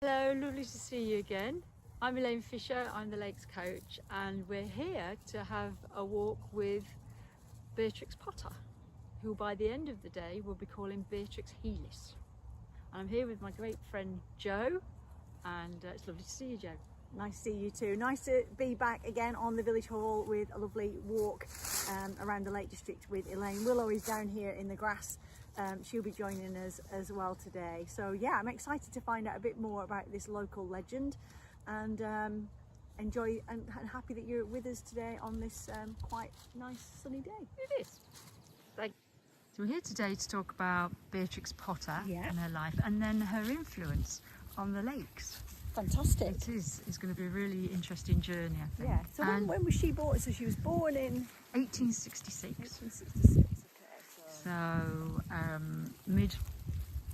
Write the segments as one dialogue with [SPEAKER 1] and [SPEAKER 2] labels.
[SPEAKER 1] Hello, lovely to see you again. I'm Elaine Fisher, I'm the Lakes coach, and we're here to have a walk with Beatrix Potter, who by the end of the day we'll be calling Beatrix Heelis. And I'm here with my great friend Jo, and it's lovely to see you, Jo.
[SPEAKER 2] Nice to see you too. Nice to be back again on the village hall with a lovely walk around the Lake District with Elaine. Willow is down here in the grass. She'll be joining us as well today. So yeah, I'm excited to find out a bit more about this local legend, and enjoy and happy that you're with us today on this quite nice sunny day.
[SPEAKER 1] It is. So we're here today to talk about Beatrix Potter and her life, and then her influence on the lakes.
[SPEAKER 2] Fantastic.
[SPEAKER 1] It is. It's going to be a really interesting journey, I think.
[SPEAKER 2] Yeah. So when was she born? So she was born in
[SPEAKER 1] 1866.
[SPEAKER 2] 1866. Okay.
[SPEAKER 1] So mid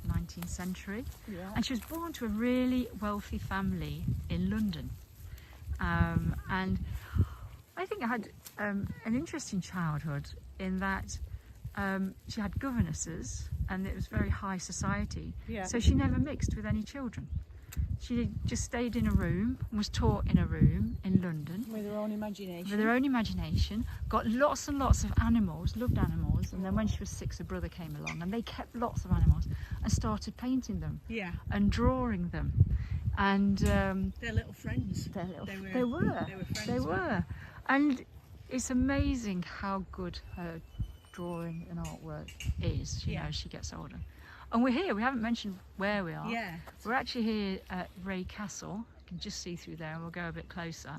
[SPEAKER 1] 19th century.
[SPEAKER 2] Yeah.
[SPEAKER 1] And she was born to a really wealthy family in London. And I think I had an interesting childhood in that she had governesses, and it was very high society.
[SPEAKER 2] Yeah.
[SPEAKER 1] So she never mixed with any children. She just stayed in a room and was taught in a room in London.
[SPEAKER 2] With her own imagination.
[SPEAKER 1] With her own imagination, got lots and lots of animals, loved animals, and then when she was 6 her brother came along and they kept lots of animals and started painting them and drawing them. And
[SPEAKER 2] they're little friends.
[SPEAKER 1] They were. And it's amazing how good her drawing and artwork is, you know, as she gets older. And we're here, we haven't mentioned where we are.
[SPEAKER 2] Yeah.
[SPEAKER 1] We're actually here at Ray Castle. You can just see through there, and we'll go a bit closer.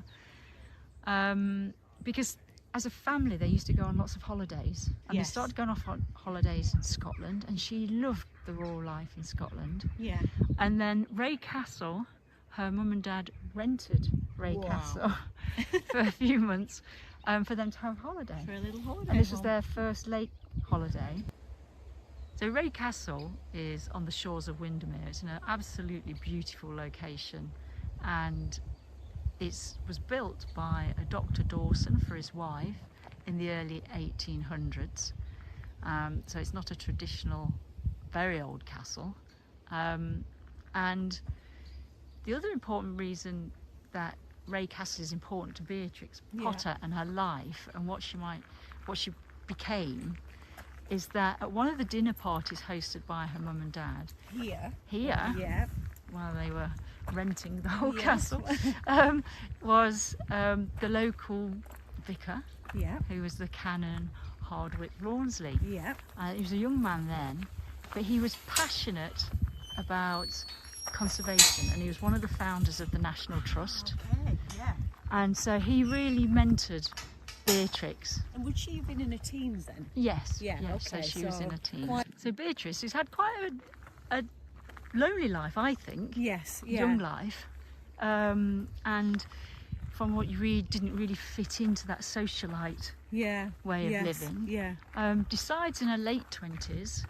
[SPEAKER 1] Because as a family, they used to go on lots of holidays. And they started going off on holidays in Scotland, and she loved the rural life in Scotland.
[SPEAKER 2] Yeah.
[SPEAKER 1] And then Ray Castle, her mum and dad rented Ray Castle for a few months for them to have a holiday.
[SPEAKER 2] For a little holiday.
[SPEAKER 1] And this was their first lake holiday. So Ray Castle is on the shores of Windermere. It's in an absolutely beautiful location, and it was built by a Dr. Dawson for his wife in the early 1800s. So it's not a traditional, very old castle. And the other important reason that Ray Castle is important to Beatrix Potter and her life and what she became is that at one of the dinner parties hosted by her mum and dad while they were renting the whole castle, was the local vicar, who was the Canon Hardwick Rawnsley. He was a young man then, but he was passionate about conservation, and he was one of the founders of the National Trust. And so he really mentored Beatrix.
[SPEAKER 2] And would she have been in her teens then?
[SPEAKER 1] Yes. So she was in her teens. So Beatrix has had quite a lonely life, I think. Young life. And from what you read, didn't really fit into that socialite way of living. Decides in her late 20s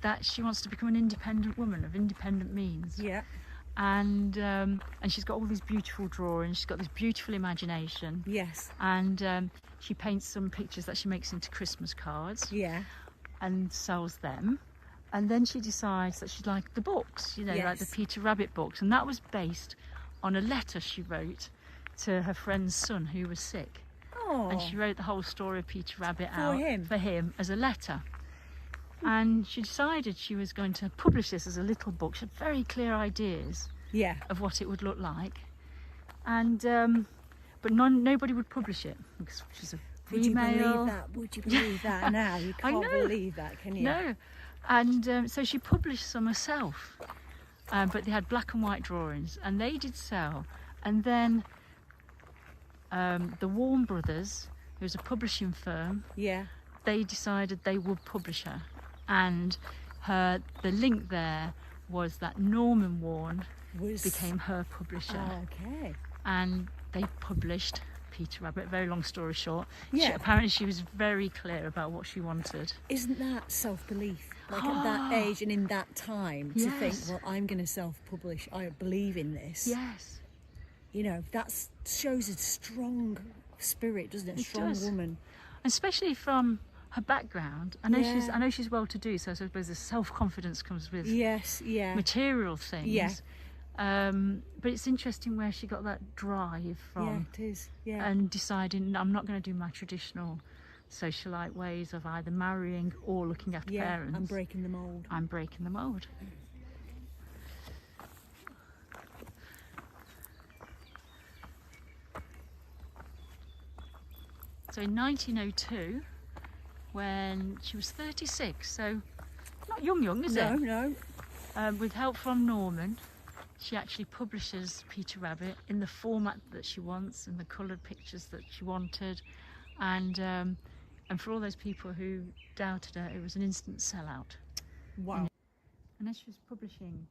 [SPEAKER 1] that she wants to become an independent woman of independent means. And she's got all these beautiful drawings, she's got this beautiful imagination. And she paints some pictures that she makes into Christmas cards. And sells them. And then she decides that she'd like the books, you know, like the Peter Rabbit books. And that was based on a letter she wrote to her friend's son who was sick. And she wrote the whole story of Peter Rabbit for him as a letter. And she decided she was going to publish this as a little book. She had very clear ideas of what it would look like, and but nobody would publish it because she's a female.
[SPEAKER 2] Would you believe that now? You can't believe that, can you?
[SPEAKER 1] No. And so she published some herself, but they had black and white drawings, and they did sell. And then the Warren Brothers, who's a publishing firm, they decided they would publish her. And the link there was that Norman Warren became her publisher. And they published Peter Rabbit. Very long story short, apparently she was very clear about what she wanted.
[SPEAKER 2] Isn't that self-belief? Like at that age and in that time, to think, well, I'm going to self-publish, I believe in this. You know, that shows a strong spirit, doesn't it? A strong woman.
[SPEAKER 1] Especially from her background. I know she's well to do, so I suppose the self-confidence comes with material things. But it's interesting where she got that drive from.
[SPEAKER 2] Yeah, it is. Yeah.
[SPEAKER 1] And deciding I'm not going to do my traditional socialite ways of either marrying or looking after parents.
[SPEAKER 2] I'm breaking the mould.
[SPEAKER 1] I'm breaking the mould. So in 1902, when she was 36, so not young, is it?
[SPEAKER 2] No.
[SPEAKER 1] With help from Norman, she actually publishes Peter Rabbit in the format that she wants and the coloured pictures that she wanted, and for all those people who doubted her, it was an instant sellout.
[SPEAKER 2] Wow.
[SPEAKER 1] And as she was publishing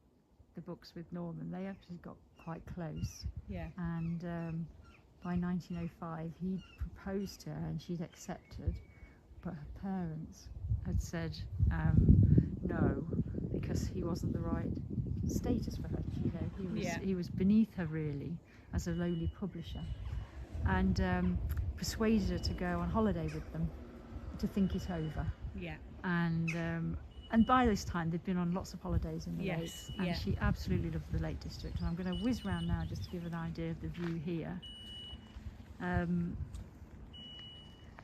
[SPEAKER 1] the books with Norman, they actually got quite close.
[SPEAKER 2] Yeah.
[SPEAKER 1] And by 1905, he proposed to her and she'd accepted, but her parents had said no, because he wasn't the right status for her. You know, he was beneath her really as a lowly publisher, and persuaded her to go on holiday with them to think it over.
[SPEAKER 2] Yeah.
[SPEAKER 1] And by this time they'd been on lots of holidays in the lakes, and she absolutely loved the Lake District. And I'm going to whiz round now just to give an idea of the view here,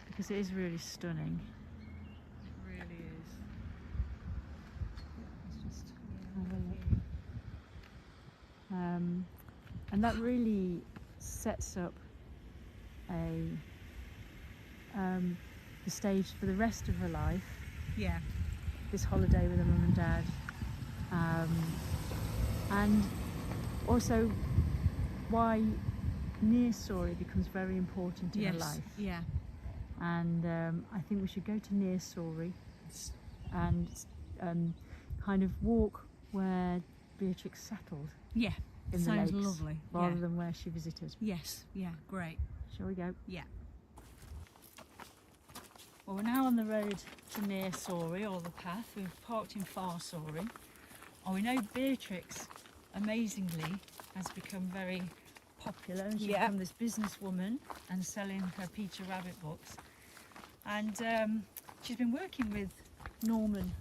[SPEAKER 1] because it is really stunning.
[SPEAKER 2] It really is.
[SPEAKER 1] Let's just have a look. And that really sets up the stage for the rest of her life.
[SPEAKER 2] Yeah.
[SPEAKER 1] This holiday with her mum and dad, and also why near Sorry becomes very important in her life.
[SPEAKER 2] Yeah.
[SPEAKER 1] And I think we should go to near Sorry and kind of walk where Beatrix settled.
[SPEAKER 2] Yeah.
[SPEAKER 1] In the
[SPEAKER 2] Sounds
[SPEAKER 1] lakes,
[SPEAKER 2] lovely.
[SPEAKER 1] rather than where she visited.
[SPEAKER 2] Yes. Yeah. Great.
[SPEAKER 1] Shall we go?
[SPEAKER 2] Yeah.
[SPEAKER 1] Well, we're now on the road to near Sorry, or the path. We've parked in far Sorry. And we know Beatrix, amazingly, has become very popular, and she's become this businesswoman and selling her Peter Rabbit books. And she's been working with Norman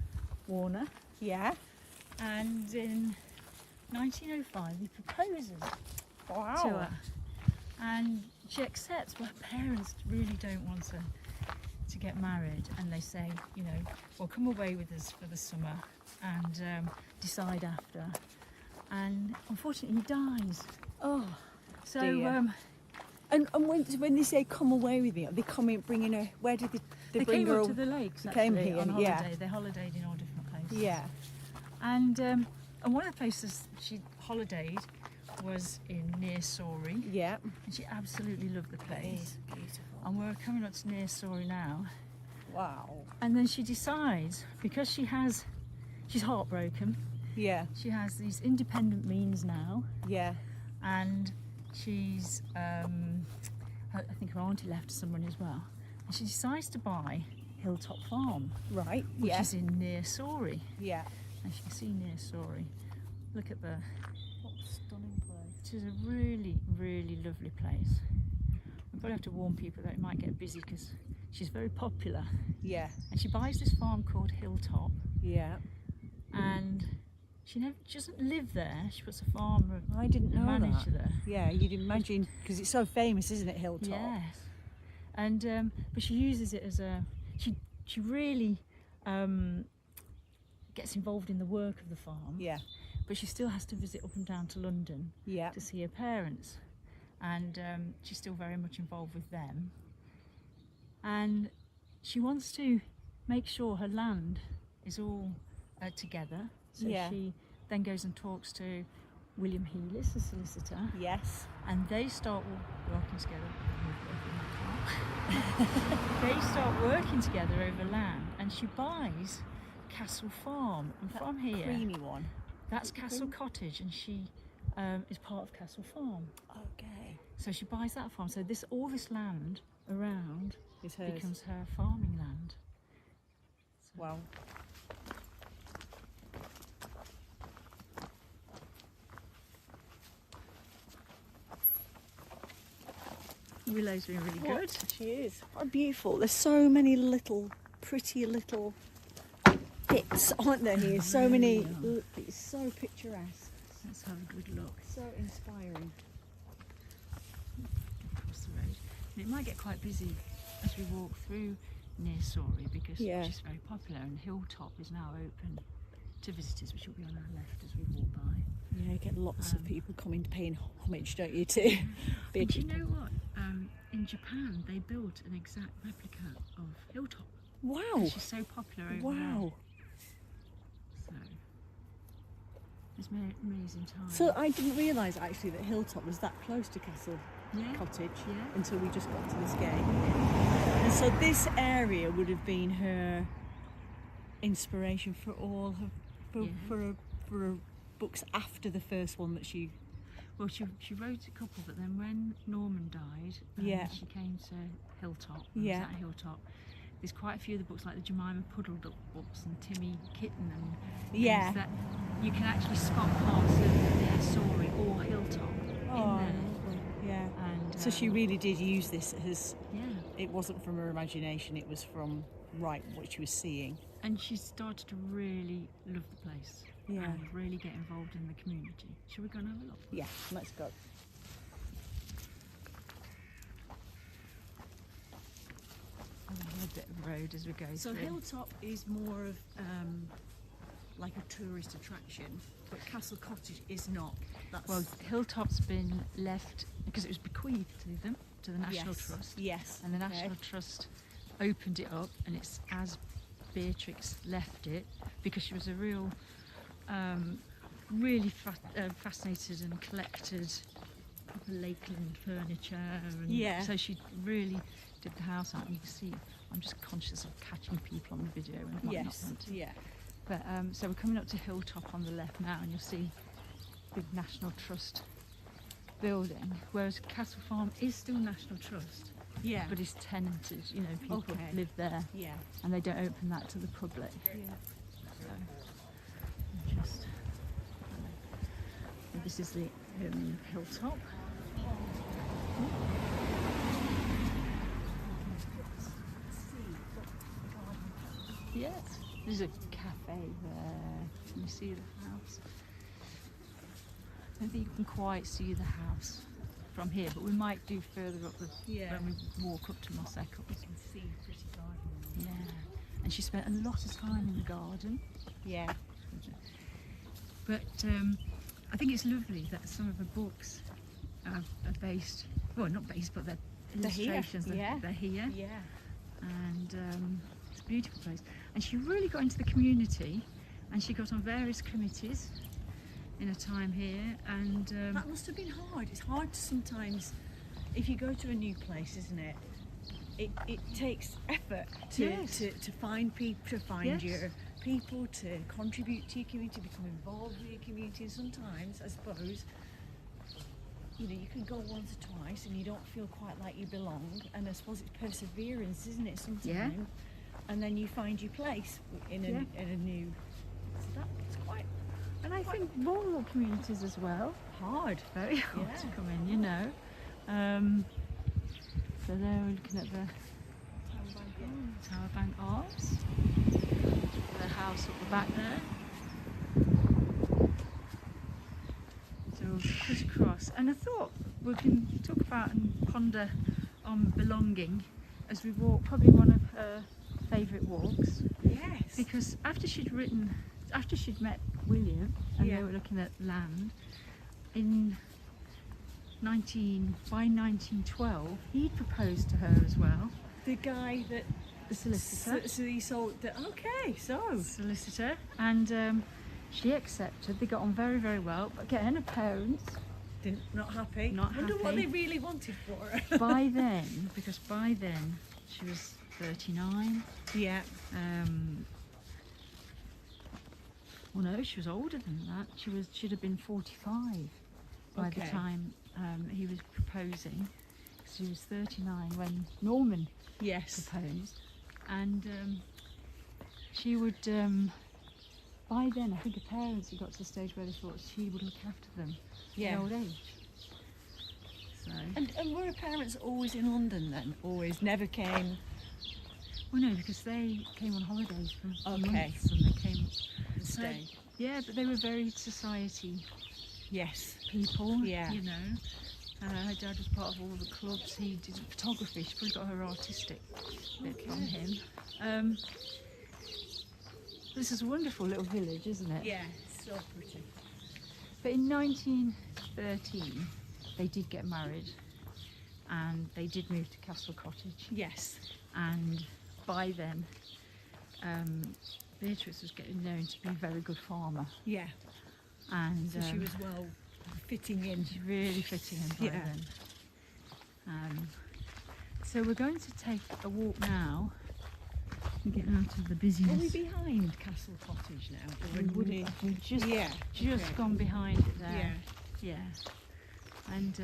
[SPEAKER 1] Warner.
[SPEAKER 2] Yeah.
[SPEAKER 1] And in 1905 he proposes to her. And she accepts, but her parents really don't want her to get married, and they say, you know, well, come away with us for the summer and decide after. And unfortunately he dies.
[SPEAKER 2] Oh,
[SPEAKER 1] so
[SPEAKER 2] dear. And when they say come away with me, are they coming bringing her? Where did they bring
[SPEAKER 1] came
[SPEAKER 2] her?
[SPEAKER 1] Up to the lakes.
[SPEAKER 2] They came here
[SPEAKER 1] on holiday. They holidayed in all different places.
[SPEAKER 2] Yeah.
[SPEAKER 1] And one of the places she holidayed was in near Sorry.
[SPEAKER 2] Yeah.
[SPEAKER 1] And she absolutely loved the place.
[SPEAKER 2] It is beautiful.
[SPEAKER 1] And we're coming up to near Sorry now.
[SPEAKER 2] Wow.
[SPEAKER 1] And then she decides, because she's heartbroken.
[SPEAKER 2] Yeah.
[SPEAKER 1] She has these independent means now.
[SPEAKER 2] Yeah.
[SPEAKER 1] And she's, I think her auntie left some money as well. And she decides to buy Hilltop Farm.
[SPEAKER 2] Right.
[SPEAKER 1] Which is in near Sorry.
[SPEAKER 2] Yeah.
[SPEAKER 1] As you can see near Sorry. Look at what
[SPEAKER 2] a stunning place.
[SPEAKER 1] It is a really, really lovely place. We probably have to warn people that it might get busy because she's very popular.
[SPEAKER 2] Yeah.
[SPEAKER 1] And she buys this farm called Hilltop.
[SPEAKER 2] Yeah.
[SPEAKER 1] And she doesn't live there. She puts a farmer,
[SPEAKER 2] I didn't know
[SPEAKER 1] manager
[SPEAKER 2] that.
[SPEAKER 1] there.
[SPEAKER 2] Yeah, you'd imagine, because it's so famous, isn't it, Hilltop?
[SPEAKER 1] Yes. And but she uses it as she really gets involved in the work of the farm.
[SPEAKER 2] Yeah.
[SPEAKER 1] But she still has to visit up and down to London.
[SPEAKER 2] Yeah.
[SPEAKER 1] To see her parents. And she's still very much involved with them. And she wants to make sure her land is all together. So she then goes and talks to William Heelis, the solicitor.
[SPEAKER 2] Yes.
[SPEAKER 1] And they start working together. They start working together over land, and she buys Castle Farm. And that from here,
[SPEAKER 2] creamy one.
[SPEAKER 1] That's Castle Cottage, and she is part of Castle Farm.
[SPEAKER 2] Okay.
[SPEAKER 1] So she buys that farm. So all this land around becomes her farming land. So.
[SPEAKER 2] Wow.
[SPEAKER 1] Willow's been really good.
[SPEAKER 2] She is. Oh, beautiful. There's so many pretty little bits, aren't there here? So many. It's so picturesque.
[SPEAKER 1] Let's have a good look.
[SPEAKER 2] So inspiring.
[SPEAKER 1] Across the road. And it might get quite busy as we walk through near Sorry because it's very popular, and Hilltop is now open to visitors, which will be on our left as we walk by.
[SPEAKER 2] Yeah, you get lots of people coming to paying homage, don't you, to
[SPEAKER 1] Beatrix. Do you know what? In Japan, they built an exact replica of Hilltop.
[SPEAKER 2] Wow!
[SPEAKER 1] She's so popular over there. So, it's amazing time.
[SPEAKER 2] So I didn't realise actually that Hilltop was that close to Castle Cottage until we just got to this gate. And so this area would have been her inspiration for all her for her books after the first one that she...
[SPEAKER 1] Well, she wrote a couple, but then when Norman died, she came to Hilltop. And was at Hilltop. There's quite a few of the books, like the Jemima Puddle Duck books and Timmy Kitten and things that you can actually spot parts of their story or Hilltop in there.
[SPEAKER 2] Yeah.
[SPEAKER 1] And
[SPEAKER 2] so she really did use this as... It wasn't from her imagination, it was from what she was seeing.
[SPEAKER 1] And she started to really love the place. And really get involved in the community. Shall we go and have a look?
[SPEAKER 2] Yeah, let's go.
[SPEAKER 1] A bit of road as we go
[SPEAKER 2] So
[SPEAKER 1] through.
[SPEAKER 2] Hilltop is more of like a tourist attraction, but Castle Cottage is not.
[SPEAKER 1] Well, Hilltop's been left because it was bequeathed to them, to the National Trust.
[SPEAKER 2] Yes.
[SPEAKER 1] And the National Trust opened it up, and it's as Beatrix left it, because she was a real really fascinated and collected proper Lakeland furniture, and so she really did the house out. And you can see I'm just conscious of catching people on the video and not want to. But so we're coming up to Hilltop on the left now, and you'll see big National Trust building, whereas Castle Farm is still National Trust, but it's tenanted, you know, people live there, and they don't open that to the public. So, this is the Hilltop. Yeah, there's a cafe there. Can you see the house? I don't think you can quite see the house from here, but we might do further up when we walk up to Moss Eccles.
[SPEAKER 2] You can see pretty garden.
[SPEAKER 1] Yeah, and she spent a lot of time in the garden.
[SPEAKER 2] Yeah.
[SPEAKER 1] But I think it's lovely that some of her books are based, well, not based, but they're illustrations. They're here.
[SPEAKER 2] Yeah.
[SPEAKER 1] And it's a beautiful place. And she really got into the community, and she got on various committees in her time here. And
[SPEAKER 2] that must have been hard. It's hard to sometimes, if you go to a new place, isn't it? It takes effort to find people, to find your people, to contribute to your community, become involved with your community. And sometimes, I suppose, you know, you can go once or twice and you don't feel quite like you belong. And I suppose it's perseverance, isn't it? Sometimes. Yeah. And then you find your place in a new. So that's quite.
[SPEAKER 1] And I think rural communities as well.
[SPEAKER 2] Hard,
[SPEAKER 1] very hard to come in, you know. So there we're looking at the Tower Bank Arms. The house up the back there. So we'll crisscross. And I thought we can talk about and ponder on belonging as we walk, probably one of her favourite walks.
[SPEAKER 2] Yes.
[SPEAKER 1] Because after she'd met William and they were looking at land, by 1912 he'd proposed to her as well.
[SPEAKER 2] The guy that...
[SPEAKER 1] The solicitor.
[SPEAKER 2] So he sold the... Okay, so...
[SPEAKER 1] Solicitor. And she accepted. They got on very, very well. But again, her parents...
[SPEAKER 2] Not happy.
[SPEAKER 1] Not happy.
[SPEAKER 2] I wonder what they really wanted for her.
[SPEAKER 1] By then, because by then she was 39.
[SPEAKER 2] Yeah.
[SPEAKER 1] Well, no, she was older than that. She'd have been 45 by the time he was proposing. She was 39 when Norman proposed, and she would. By then, I think her parents had got to the stage where they thought she would look after them in old age. So.
[SPEAKER 2] And were her parents always in London then? Always, never came.
[SPEAKER 1] Well, no, because they came on holidays for months, and they came.
[SPEAKER 2] Stay.
[SPEAKER 1] Yeah, but they were very society people.
[SPEAKER 2] Yeah.
[SPEAKER 1] You know, her dad was part of all the clubs. He did photography. She probably got her artistic bit from him. This is a wonderful little village, isn't it?
[SPEAKER 2] Yeah, so pretty.
[SPEAKER 1] But in 1913, they did get married, and they did move to Castle Cottage.
[SPEAKER 2] Yes.
[SPEAKER 1] And by then, Beatrix was getting known to be a very good farmer.
[SPEAKER 2] Yeah.
[SPEAKER 1] And
[SPEAKER 2] so she was well fitting in.
[SPEAKER 1] She's really fitting in by then. So we're going to take a walk now and get out of the busyness.
[SPEAKER 2] Are we behind Castle Cottage now?
[SPEAKER 1] We've just gone behind it there. Yeah. And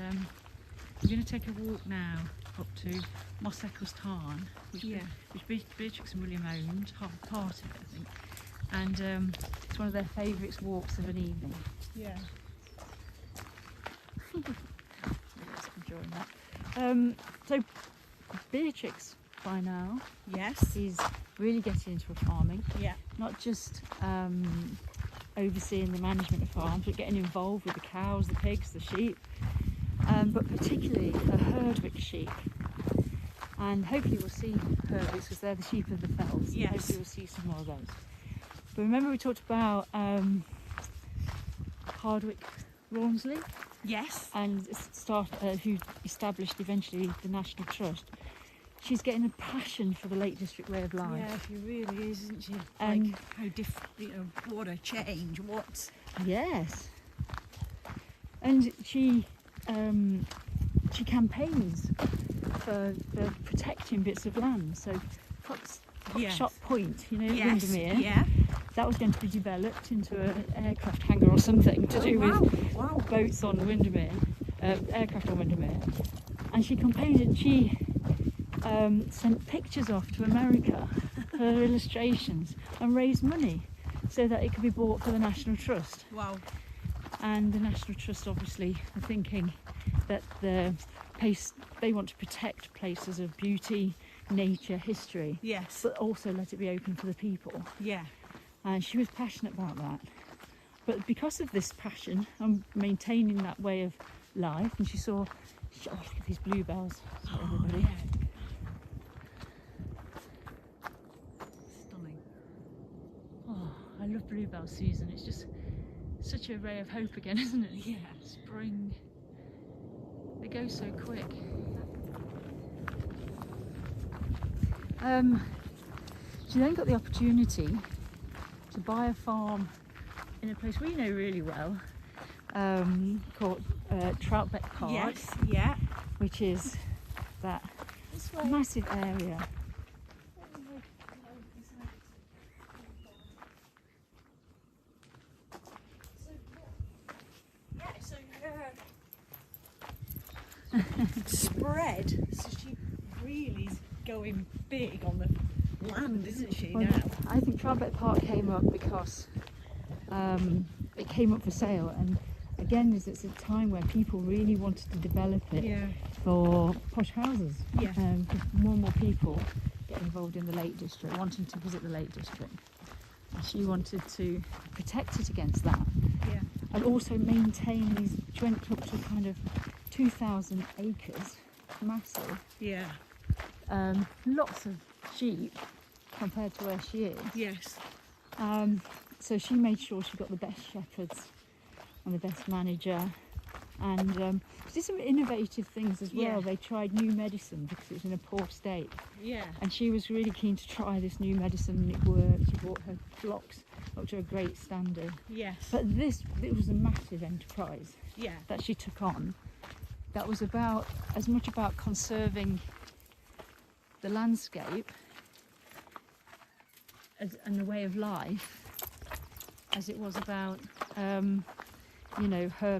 [SPEAKER 1] we're going to take a walk now up to Moss Eccles Tarn, which Beatrix and William owned, part of it, I think. And it's one of their favourite walks of an evening.
[SPEAKER 2] Yeah.
[SPEAKER 1] Yes, enjoying that. So Beatrix, by now, is really getting into farming.
[SPEAKER 2] Yeah.
[SPEAKER 1] Not just overseeing the management of farms, but getting involved with the cows, the pigs, the sheep, but particularly the Herdwick sheep. And hopefully we'll see Herdwicks because they're the sheep of the fells.
[SPEAKER 2] Yes.
[SPEAKER 1] Hopefully we'll see some more of those. But remember we talked about Hardwick Rawnsley?
[SPEAKER 2] Yes.
[SPEAKER 1] And who established eventually the National Trust. She's getting a passion for the Lake District way of life.
[SPEAKER 2] Yeah, she really is, isn't she?
[SPEAKER 1] And
[SPEAKER 2] how what a change, what?
[SPEAKER 1] Yes. And she campaigns for protecting bits of land. So Fox Shot Point, Windermere.
[SPEAKER 2] Yeah.
[SPEAKER 1] That was going to be developed into an aircraft hangar or something to do with boats on Windermere, aircraft on Windermere. And she campaigned and she sent pictures off to America, her illustrations, and raised money so that it could be bought for the National Trust.
[SPEAKER 2] Wow.
[SPEAKER 1] And the National Trust obviously are thinking that they want to protect places of beauty, nature, history.
[SPEAKER 2] Yes.
[SPEAKER 1] But also let it be open for the people.
[SPEAKER 2] Yeah.
[SPEAKER 1] And she was passionate about that. But because of this passion and maintaining that way of life, and she saw, look at these bluebells. Everybody.
[SPEAKER 2] Yeah. Stunning.
[SPEAKER 1] Oh, I love bluebell season. It's just such a ray of hope again, isn't it?
[SPEAKER 2] Yeah.
[SPEAKER 1] Spring. They go so quick. She then got the opportunity to buy a farm in a place we know really well, called Troutbeck Park.
[SPEAKER 2] Yes, yeah.
[SPEAKER 1] Which is that massive area.
[SPEAKER 2] Spread, so she really is going big on the land, isn't she, now?
[SPEAKER 1] I think Troutbeck Park came up because it came up for sale, and again it's a time where people really wanted to develop it for posh houses.
[SPEAKER 2] Yeah.
[SPEAKER 1] Because more and more people get involved in the Lake District, wanting to visit the Lake District. And she wanted to protect it against that.
[SPEAKER 2] Yeah.
[SPEAKER 1] And also maintain these, she went up to kind of 2,000 acres, massive.
[SPEAKER 2] Yeah.
[SPEAKER 1] Lots of sheep compared to where she is.
[SPEAKER 2] Yes.
[SPEAKER 1] So she made sure she got the best shepherds and the best manager, and she did some innovative things as well.
[SPEAKER 2] Yeah.
[SPEAKER 1] They tried new medicine because it was in a poor state.
[SPEAKER 2] Yeah.
[SPEAKER 1] And she was really keen to try this new medicine, and it worked. She brought her flocks up to a great standard.
[SPEAKER 2] Yes.
[SPEAKER 1] But it was a massive enterprise
[SPEAKER 2] Yeah.
[SPEAKER 1] that she took on. That was about as much about conserving the landscape and the way of life as it was about her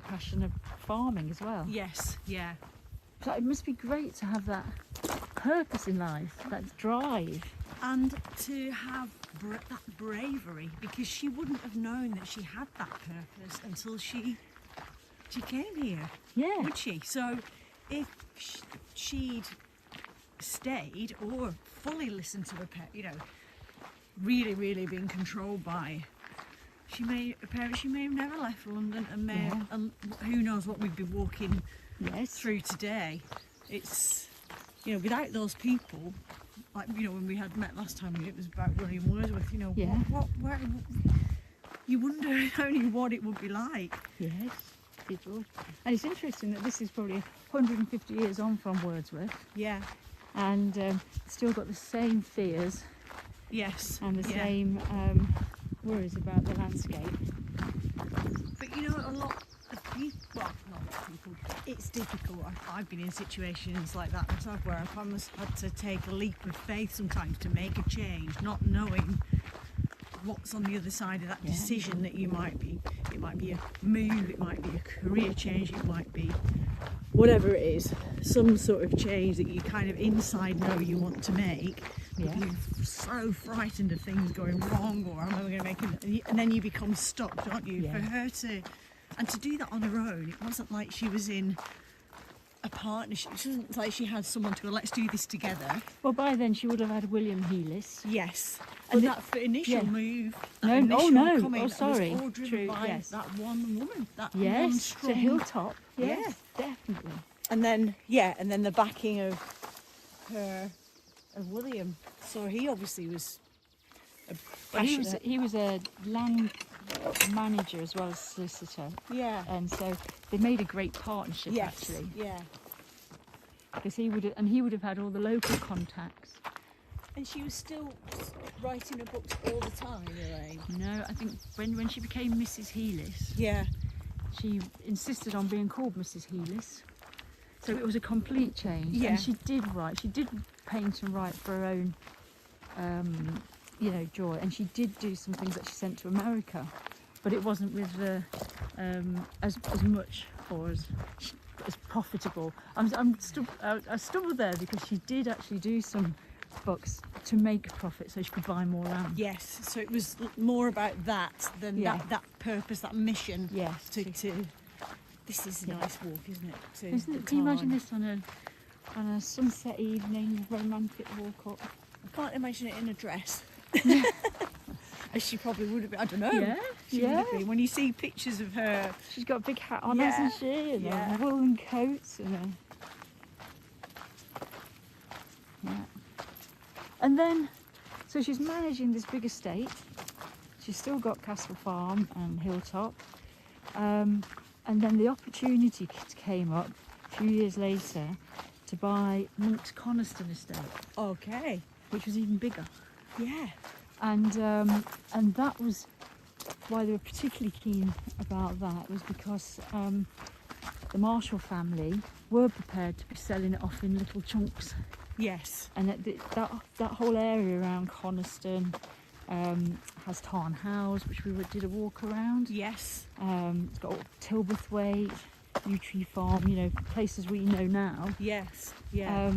[SPEAKER 1] passion of farming as well.
[SPEAKER 2] Yes. Yeah.
[SPEAKER 1] So it must be great to have that purpose in life, that drive.
[SPEAKER 2] And to have that bravery, because she wouldn't have known that she had that purpose until she came here.
[SPEAKER 1] Yeah.
[SPEAKER 2] Would she? So if she'd stayed or fully listened to the pet, really, really being controlled by she may have never left London, and who knows what we'd be walking through today. It's, you know, without those people, like, you know, when we had met last time, it was about William Wordsworth, you know, where, you wonder only what it would be like.
[SPEAKER 1] Yes, it would. And it's interesting that this is probably 150 years on from Wordsworth.
[SPEAKER 2] Yeah.
[SPEAKER 1] And still got the same fears.
[SPEAKER 2] Yes.
[SPEAKER 1] And the same worries about the landscape.
[SPEAKER 2] But you know, a lot of people, well, not a lot of people, it's difficult. I've been in situations like that myself where I've almost had to take a leap of faith sometimes to make a change, not knowing what's on the other side of that decision that you might be. It might be a move, it might be a career change, it might be whatever it is, some sort of change that you kind of inside know you want to make. But you're so frightened of things going wrong, or am I going to make it? And then you become stuck, don't you? For her to do that on her own, it wasn't like she was in a partnership. It wasn't like she had someone to go, let's do this together.
[SPEAKER 1] Well, by then she would have had William Heelis.
[SPEAKER 2] Yes. And that initial move,
[SPEAKER 1] that initial comment, was all driven
[SPEAKER 2] True, by that one woman, that
[SPEAKER 1] one
[SPEAKER 2] strong...
[SPEAKER 1] to Hilltop. Yes, definitely.
[SPEAKER 2] And then, and then the backing of her, of William. So he obviously was
[SPEAKER 1] he was a land manager as well as solicitor.
[SPEAKER 2] Yeah.
[SPEAKER 1] And so they made a great partnership, actually.
[SPEAKER 2] Yeah.
[SPEAKER 1] Because he would have had all the local contacts.
[SPEAKER 2] And she was still writing her books all the time, Elaine.
[SPEAKER 1] No, I think when she became Mrs. Heelis, she insisted on being called Mrs. Heelis. So it was a complete change. Yeah. And she did write. She did paint and write for her own, you know, joy. And she did do some things that she sent to America, but it wasn't with the as much or as profitable. I stumbled there because she did actually do some books to make a profit so she could buy more land.
[SPEAKER 2] Yes, so it was more about that than that purpose, that mission.
[SPEAKER 1] Yes.
[SPEAKER 2] To this is a nice walk, isn't it?
[SPEAKER 1] Can you imagine this on a sunset evening, romantic walk up?
[SPEAKER 2] I can't imagine it in a dress. As she probably would have been. I don't know.
[SPEAKER 1] Yeah.
[SPEAKER 2] She would have been. When you see pictures of her,
[SPEAKER 1] she's got a big hat on, hasn't she? And woolen coats and And then, so she's managing this big estate. She's still got Castle Farm and Hilltop. And then the opportunity came up a few years later to buy Monk's Coniston estate.
[SPEAKER 2] Okay.
[SPEAKER 1] Which was even bigger.
[SPEAKER 2] Yeah.
[SPEAKER 1] And that was why they were particularly keen about that, was because the Marshall family were prepared to be selling it off in little chunks.
[SPEAKER 2] Yes.
[SPEAKER 1] And that whole area around Coniston has Tarn House, which we did a walk around.
[SPEAKER 2] Yes.
[SPEAKER 1] It's got Tilberthwaite, Yew Tree Farm, you know, places we know now.
[SPEAKER 2] Yes. Yeah.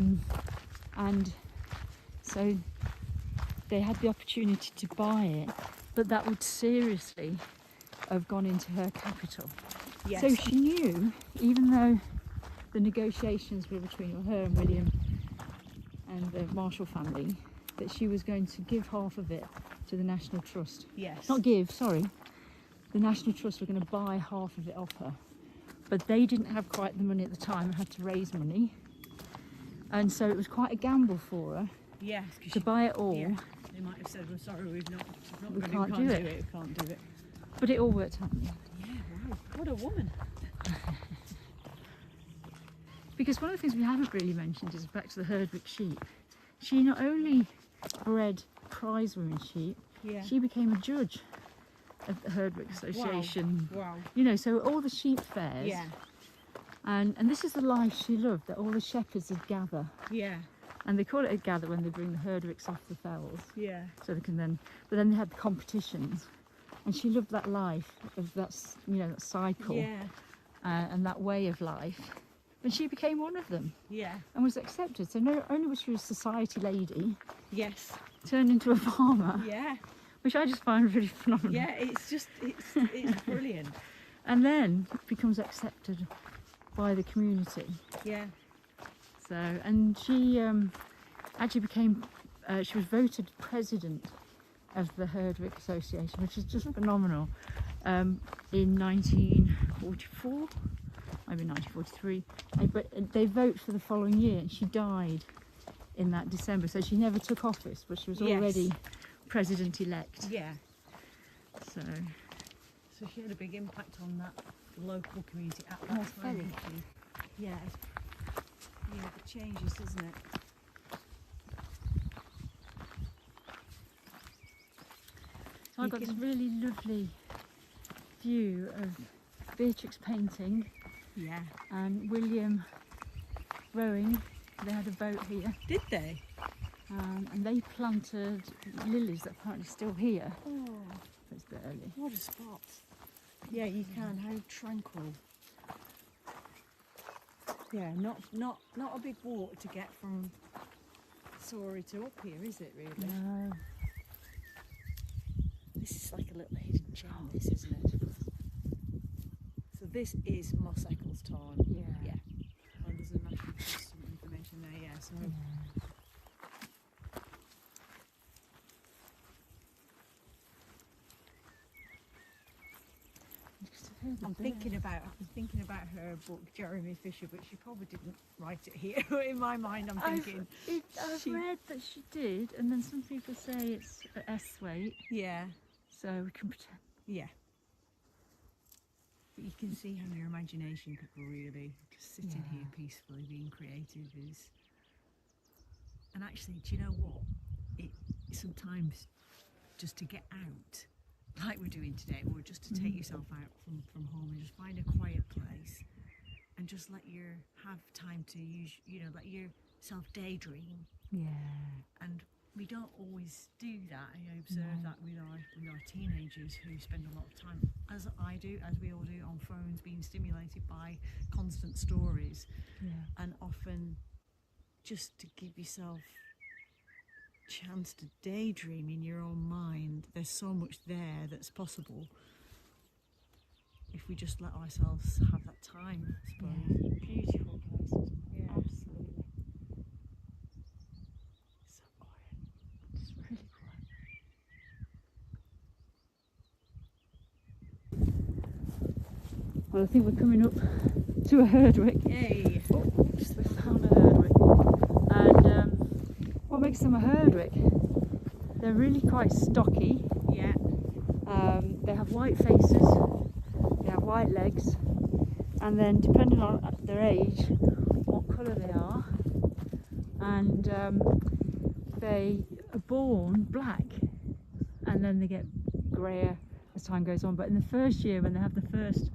[SPEAKER 1] And so they had the opportunity to buy it, but that would seriously have gone into her capital.
[SPEAKER 2] Yes.
[SPEAKER 1] So she knew, even though the negotiations were between her and William and the Marshall family, that she was going to give half of it to the National Trust.
[SPEAKER 2] Yes.
[SPEAKER 1] Not give, sorry. The National Trust were going to buy half of it off her. But they didn't have quite the money at the time and had to raise money. And so it was quite a gamble for her to buy it all.
[SPEAKER 2] Yeah. They might have said, "We're sorry, we
[SPEAKER 1] can't do it.
[SPEAKER 2] We can't do it."
[SPEAKER 1] But it all worked out.
[SPEAKER 2] Yeah, wow. What a woman.
[SPEAKER 1] Because one of the things we haven't really mentioned is back to the Herdwick sheep. She not only bred prize women sheep, she became a judge of the Herdwick Association.
[SPEAKER 2] Wow.
[SPEAKER 1] You know, so all the sheep fairs.
[SPEAKER 2] Yeah.
[SPEAKER 1] And this is the life she loved, that all the shepherds would gather.
[SPEAKER 2] Yeah.
[SPEAKER 1] And they call it a gather when they bring the Herdwicks off the fells.
[SPEAKER 2] Yeah.
[SPEAKER 1] So they can then, but then they had the competitions. And she loved that life of that, you know, that cycle.
[SPEAKER 2] Yeah.
[SPEAKER 1] And that way of life. And she became one of them.
[SPEAKER 2] Yeah.
[SPEAKER 1] And was accepted. So not only was she a society lady,
[SPEAKER 2] yes,
[SPEAKER 1] turned into a farmer.
[SPEAKER 2] Yeah.
[SPEAKER 1] Which I just find really phenomenal.
[SPEAKER 2] Yeah, it's brilliant.
[SPEAKER 1] And then becomes accepted by the community.
[SPEAKER 2] Yeah.
[SPEAKER 1] So, and she actually became, she was voted president of the Herdwick Association, which is just phenomenal. In 1944, maybe 1943, but they vote for the following year, and she died in that December, so she never took office, but she was already president-elect.
[SPEAKER 2] Yeah.
[SPEAKER 1] So
[SPEAKER 2] she had a big impact on that local community at that time. Yeah. Yeah, it changes, doesn't it?
[SPEAKER 1] So I've got this really lovely view of Beatrix painting.
[SPEAKER 2] Yeah.
[SPEAKER 1] And William rowing. They had a boat here.
[SPEAKER 2] Did they?
[SPEAKER 1] And they planted lilies that are apparently still here.
[SPEAKER 2] Oh,
[SPEAKER 1] it's a bit early.
[SPEAKER 2] What a spot. Yeah, you can. How tranquil. Yeah, not a big walk to get from Surrey to up here, is it really?
[SPEAKER 1] No.
[SPEAKER 2] This is like a little hidden gem, this, isn't it? So this is Moss Eccles Tarn.
[SPEAKER 1] Yeah.
[SPEAKER 2] Yeah. Oh, there's a national trust information there, yeah. So.
[SPEAKER 1] Yeah.
[SPEAKER 2] I'm thinking about her book, Jeremy Fisher, but she probably didn't write it here. In my mind, I'm thinking.
[SPEAKER 1] I've read that she did, and then some people say it's Esthwaite.
[SPEAKER 2] Yeah.
[SPEAKER 1] So we can pretend.
[SPEAKER 2] Yeah. But you can see how your imagination could really just sitting here peacefully, being creative is. And actually, do you know what? It sometimes just to get out. Like we're doing today, or just to take yourself out from home and just find a quiet place and just let have time to use, let yourself daydream.
[SPEAKER 1] Yeah.
[SPEAKER 2] And we don't always do that. I observe that with our teenagers who spend a lot of time, as I do, as we all do, on phones, being stimulated by constant stories.
[SPEAKER 1] Yeah.
[SPEAKER 2] And often just to give yourself chance to daydream in your own mind. There's so much there that's possible if we just let ourselves have that time, I suppose.
[SPEAKER 1] Yeah. Beautiful places.
[SPEAKER 2] Yeah.
[SPEAKER 1] Absolutely. So quiet. Just really quiet. Well, I think we're coming up to a Herdwick.
[SPEAKER 2] Yay!
[SPEAKER 1] Oh, we found a Herdwick. And what makes them a Herdwick? They're really quite stocky.
[SPEAKER 2] Yeah.
[SPEAKER 1] They have white faces, they have white legs, and then depending on their age, what colour they are, and they are born black, and then they get greyer as time goes on. But in the first year, when they have the first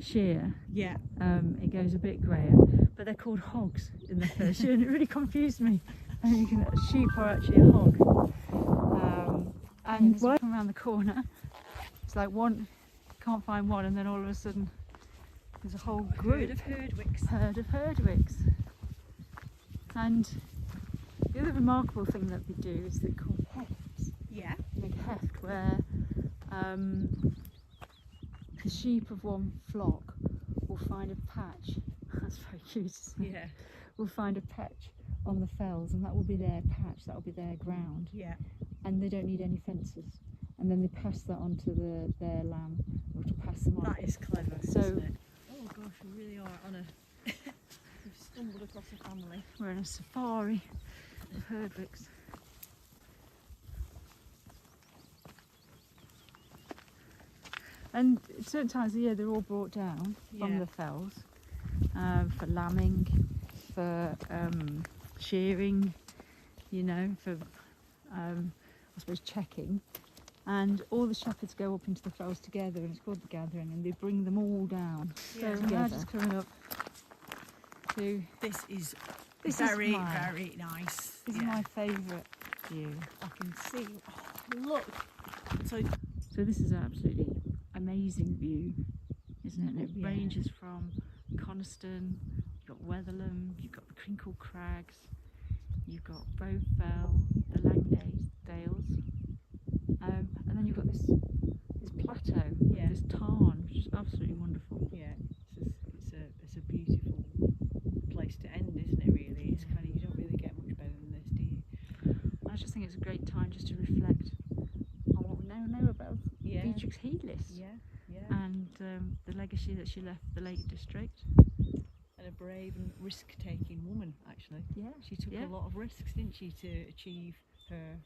[SPEAKER 1] shear, it goes a bit greyer. But they're called hogs in the first year, and it really confused me. And sheep are actually a hog. And when I come around the corner, it's like one, can't find one, and then all of a sudden there's a whole group. Herd of Herdwicks. And the other remarkable thing that they do is they're called hefts.
[SPEAKER 2] Yeah.
[SPEAKER 1] Like heft, where the sheep of one flock will find a patch. That's very cute, isn't it?
[SPEAKER 2] Yeah.
[SPEAKER 1] Will find a patch on the fells, and that will be their patch, that will be their ground.
[SPEAKER 2] Yeah.
[SPEAKER 1] And they don't need any fences. And then they pass that on to their lamb, or to pass them on.
[SPEAKER 2] That is clever,
[SPEAKER 1] so,
[SPEAKER 2] isn't it? Oh gosh, we really are on a... We've stumbled across a family.
[SPEAKER 1] We're in a safari of Herdwicks. And at certain times of the year they're all brought down from the fells for lambing, for shearing, for I suppose checking. And all the shepherds go up into the fells together, and it's called the gathering, and they bring them all down.
[SPEAKER 2] Yeah.
[SPEAKER 1] So we're just coming up to...
[SPEAKER 2] This is very nice.
[SPEAKER 1] This is my favourite view.
[SPEAKER 2] I can see, oh, look.
[SPEAKER 1] So this is an absolutely amazing view, isn't it? And it ranges from Coniston, you've got Wetherlam, you've got the Crinkle Crags, you've got Bowfell, the Langdales, and then you've got this plateau, this tarn, which is absolutely wonderful.
[SPEAKER 2] Yeah, it's a beautiful place to end, isn't it? Really, it's kind of, you don't really get much better than this, do you?
[SPEAKER 1] I just think it's a great time just to reflect and the legacy that she left the Lake District.
[SPEAKER 2] And a brave and risk-taking woman, actually.
[SPEAKER 1] Yeah,
[SPEAKER 2] she took a lot of risks, didn't she, to achieve her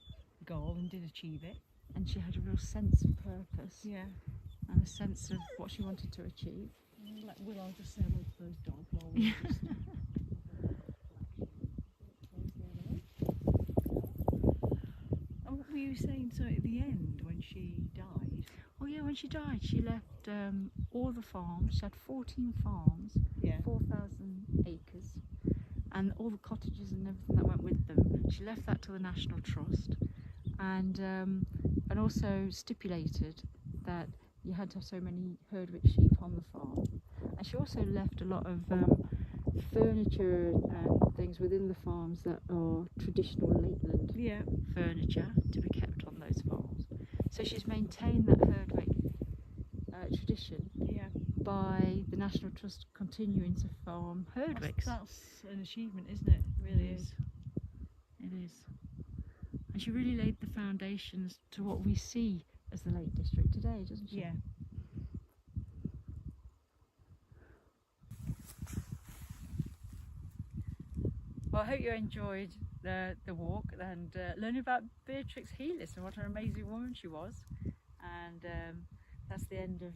[SPEAKER 2] goal, and did achieve it.
[SPEAKER 1] And she had a real sense of purpose.
[SPEAKER 2] Yeah.
[SPEAKER 1] And a sense of what she wanted to achieve.
[SPEAKER 2] Let Willow just say hello to those dogs while we just... And what were you saying, so at the end, when she died?
[SPEAKER 1] Oh yeah, when she died, she left all the farms. She had 14 farms, 4,000 acres, and all the cottages and everything that went with them. She left that to the National Trust, and also stipulated that you had to have so many Herdwick sheep on the farm. And she also left a lot of furniture and things within the farms that are traditional Lakeland furniture to be kept on those farms. So she's maintained that Herdwick tradition by the National Trust continuing to farm Herdwicks.
[SPEAKER 2] That's an achievement, isn't it? It really is.
[SPEAKER 1] It is. And she really laid the foundations to what we see as the Lake District today, doesn't she?
[SPEAKER 2] Yeah.
[SPEAKER 1] Well, I hope you enjoyed the walk and learning about Beatrix Healis and what an amazing woman she was. And that's the end of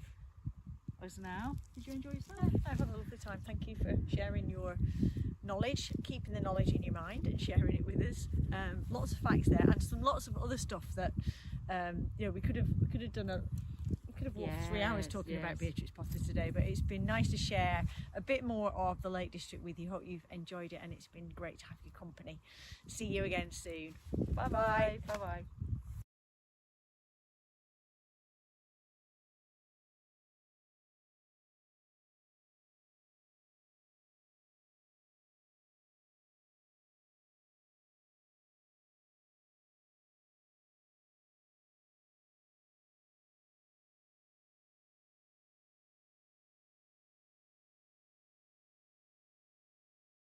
[SPEAKER 1] us now. Did you enjoy yourself?
[SPEAKER 2] I've had a lovely time. Thank you for sharing your knowledge, keeping the knowledge in your mind and sharing it with us. Lots of facts there, and lots of other stuff that we could have walked 3 hours talking about Beatrix Potter today, but it's been nice to share a bit more of the Lake District with you. Hope you've enjoyed it, and it's been great to have your company. See you again soon. Bye bye.
[SPEAKER 1] Bye bye.